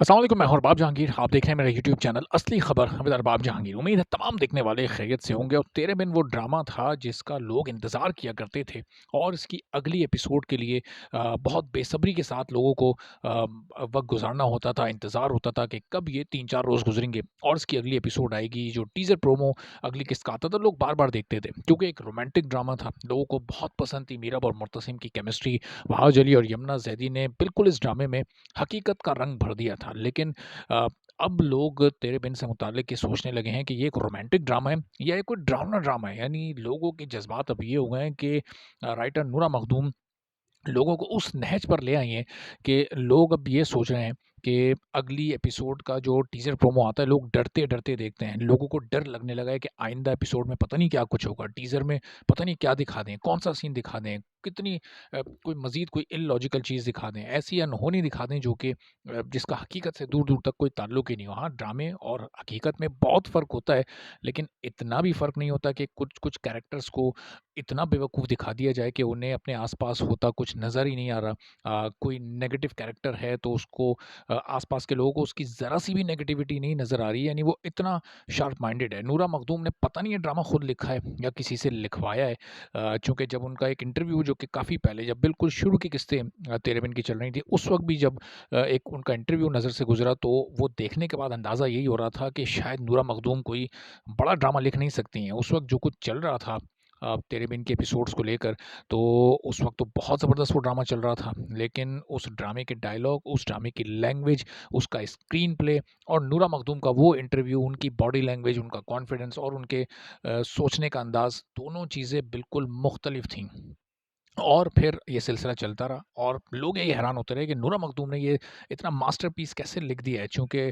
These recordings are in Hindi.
अस्सलाम वालेकुम, मैं हूं अरबाब जहांगीर। आप देख रहे हैं मेरा यूट्यूब चैनल असली खबर विद अरबाब जहांगीर। उम्मीद है तमाम देखने वाले खैरियत से होंगे। और तेरे बिन वो ड्रामा था जिसका लोग इंतज़ार किया करते थे और इसकी अगली एपिसोड के लिए बहुत बेसब्री के साथ लोगों को वक्त गुजारना होता था, इंतज़ार होता था कि कब ये 3-4 रोज़ गुजरेंगे और इसकी अगली एपिसोड आएगी। जो टीज़र प्रोमो अगली किस्त का आता था, लोग बार बार देखते थे क्योंकि एक रोमांटिक ड्रामा था। लोगों को बहुत पसंद थी। मीरब और मुर्तसिम की केमिस्ट्री, वहाज अली और यमुना जैदी ने बिल्कुल इस ड्रामे में हकीकत का रंग भर दिया था। लेकिन अ, अब लोग तेरे बिन से मुताल्लिक ये सोचने लगे हैं कि ये एक रोमांटिक ड्रामा है या ये कोई डरावना ड्रामा है। यानी लोगों के जज़्बात अब ये हो गए हैं कि राइटर नूरा मखदूम लोगों को उस नहज पर ले आई हैं कि लोग अब ये सोच रहे हैं कि अगली एपिसोड का जो टीज़र प्रोमो आता है, लोग डरते-डरते देखते हैं। लोगों को डर लगने लगा है कि आइंदा एपिसोड में पता नहीं क्या कुछ होगा, टीज़र में पता नहीं क्या दिखा दें, कौन-सा सीन दिखा दें, कितनी कोई मज़ीद कोई इल्लॉजिकल चीज़ दिखा दें, ऐसी अनहोनी दिखा दें जो कि जिसका हकीकत से दूर-दूर तक कोई ताल्लुक ही नहीं हो। हाँ, ड्रामे और हकीकत में बहुत फ़र्क होता है, लेकिन इतना भी फ़र्क नहीं होता कि कुछ-कुछ कैरेक्टर्स को इतना बेवकूफ़ दिखा दिया जाए कि उन्हें अपने आस-पास होता कुछ नज़र ही नहीं आ रहा। कोई नेगेटिव कैरेक्टर है तो उसको आस-पास के लोगों को उसकी ज़रा-सी भी नेगेटिविटी नहीं नज़र आ रही है, यानी वो इतना शार्प माइंडेड है। नूरा मखदूम ने पता नहीं ये ड्रामा खुद लिखा है या किसी से लिखवाया है। चूँकि जब उनका एक इंटरव्यू जो कि काफ़ी पहले जब बिल्कुल शुरू की किस्तें तेरे बिन की चल रही थी, उस वक़्त भी जब एक उनका इंटरव्यू नज़र से गुज़रा तो वो देखने के बाद अंदाज़ा यही हो रहा था कि शायद नूरा मखदूम कोई बड़ा ड्रामा लिख नहीं सकती हैं। उस वक़्त जो कुछ चल रहा था तेरे बिन के एपिसोड्स को लेकर, तो उस वक़्त तो बहुत ज़बरदस्त वो ड्रामा चल रहा था। लेकिन उस ड्रामे के डायलॉग, उस ड्रामे की लैंग्वेज, उसका स्क्रीन प्ले और नूरा मखदूम का वो इंटरव्यू, उनकी बॉडी लैंग्वेज, उनका कॉन्फिडेंस और उनके सोचने का अंदाज़, दोनों चीज़ें बिल्कुल मुख्तलिफ थीं। और फिर ये सिलसिला चलता रहा और लोग ये हैरान होते रहे कि नूरा मखदूम ने ये इतना मास्टरपीस कैसे लिख दिया है। चूँकि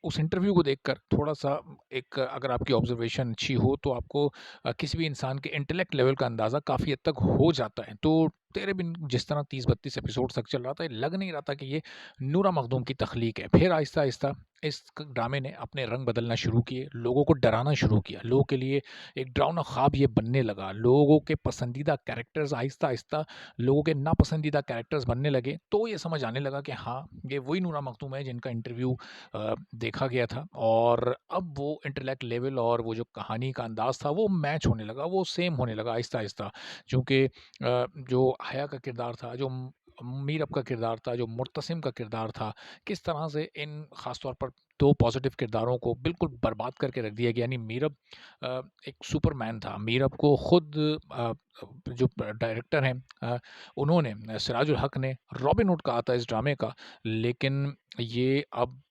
उस इंटरव्यू को देखकर थोड़ा-सा एक अगर आपकी ऑब्ज़र्वेशन अच्छी हो तो आपको किसी भी इंसान के इंटेलेक्ट लेवल का अंदाज़ा काफ़ी हद तक हो जाता है। तो तेरे बिन जिस तरह 30-32 एपिसोड्स तक चल रहा था, ये लग नहीं रहा था कि ये नूरा मखदूम की तख्लीक है। फिर आहिस्ता-आहिस्ता इस ड्रामे ने अपने रंग बदलना शुरू किए, लोगों को डराना शुरू किया, लोगों के लिए एक डरावना ख्वाब ये बनने लगा। लोगों के पसंदीदा कैरेक्टर्स आहिस्ता-आहिस्ता लोगों के नापसंदीदा कैरेक्टर्स बनने लगे, तो ये समझ आने लगा कि हाँ, ये वही नूरा मखदूम है जिनका इंटरव्यू देखा गया था। और अब वो इंटेलेक्ट लेवल और वो जो कहानी का अंदाज़ था, वो मैच होने लगा, वो सेम होने लगा आहिस्ता-आहिस्ता। चूँकि जो हया का किरदार था, जो मीरब का किरदार था, जो मुर्तसिम का किरदार था, किस तरह से इन ख़ास तौर पर 2 पॉज़िटिव किरदारों को बिल्कुल बर्बाद करके रख दिया गया। यानी मीरब एक सुपरमैन था। मीरब को खुद जो डायरेक्टर हैं उन्होंने सिराजुल हक ने रॉबिन हुड कहा था इस ड्रामे का। लेकिन ये अब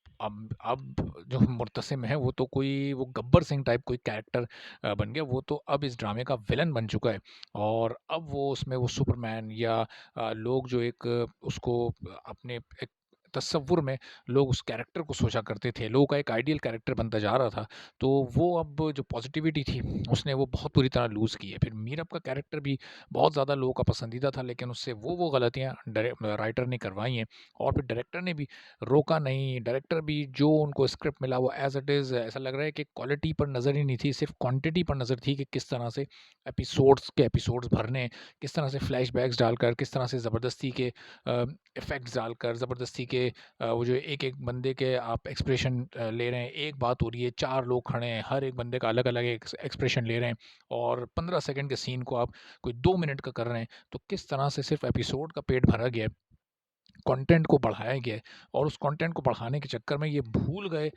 जो मुर्तसिम है वो तो कोई वो गब्बर सिंह टाइप कोई कैरेक्टर बन गया। वो तो अब इस ड्रामे का विलन बन चुका है और अब वो उसमें वो सुपरमैन या लोग जो एक उसको अपने एक तसव्वुर में लोग उस कैरेक्टर को सोचा करते थे, लोगों का एक आइडियल कैरेक्टर बनता जा रहा था। तो वो अब जो पॉज़िटिविटी थी उसने वो बहुत बुरी तरह लूज़ की है। फिर मीरब का कैरेक्टर भी बहुत ज़्यादा लोगों का पसंदीदा था, लेकिन उससे वो गलतियाँ राइटर ने करवाई हैं और फिर डायरेक्टर ने भी रोका नहीं। डायरेक्टर भी जो उनको स्क्रिप्ट मिला वो एज़ इट इज़ ऐसा लग रहा है कि क्वालिटी पर नज़र ही नहीं थी, सिर्फ़ क्वांटिटी पर नज़र थी कि किस तरह से एपिसोड्स के एपिसोड्स भरने हैं, किस तरह से फ्लैशबैक्स डालकर, किस तरह से ज़बरदस्ती के इफ़ेक्ट्स डालकर, ज़बरदस्ती के वो जो एक-एक बंदे के आप एक्सप्रेशन ले रहे हैं, एक बात हो रही है, 4 लोग खड़े हैं, हर एक बंदे का अलग-अलग एक्सप्रेशन ले रहे हैं और 15 सेकंड के सीन को आप कोई 2 मिनट का कर रहे हैं, तो किस तरह से सिर्फ़ एपिसोड का पेट भरा गया है, कंटेंट को बढ़ाया गया है और उस कंटेंट को बढ़ाने के चक्कर में ये भूल गए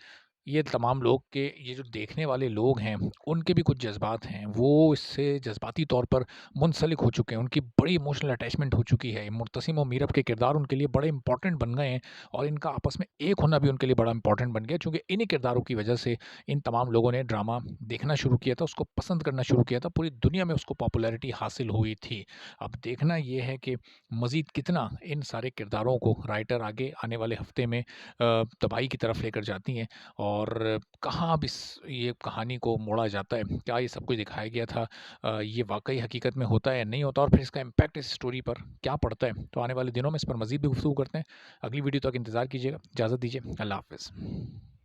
ये तमाम लोग के ये जो देखने वाले लोग हैं, उनके भी कुछ जज़्बात हैं। वो इससे जज़्बाती तौर पर मुंसलिक हो चुके हैं, उनकी बड़ी इमोशनल अटैचमेंट हो चुकी है। मुर्तसिम और मीरब के किरदार उनके लिए बड़े इम्पोर्टेंट बन गए हैं और इनका आपस में एक होना भी उनके लिए बड़ा इम्पोर्टेंट बन गया चूँकि इन्हीं किरदारों की वजह से इन तमाम लोगों ने ड्रामा देखना शुरू किया था, उसको पसंद करना शुरू किया था, पूरी दुनिया में उसको पॉपुलैरिटी हासिल हुई थी। अब देखना ये है कि मज़ीद कितना इन सारे किरदारों को राइटर आगे आने वाले हफ़्ते में तबाही की तरफ लेकर जाती हैं और कहाँ अब इस ये कहानी को मोड़ा जाता है? क्या ये सब कुछ दिखाया गया था ये वाक़ई हकीकत में होता है या नहीं होता और फिर इसका इम्पैक्ट इस स्टोरी पर क्या पड़ता है? तो आने वाले दिनों में इस पर मज़ीद भी गुफ्तगू करते हैं। अगली वीडियो तक इंतज़ार कीजिएगा। इजाज़त दीजिए। अल्लाह हाफ़िज़।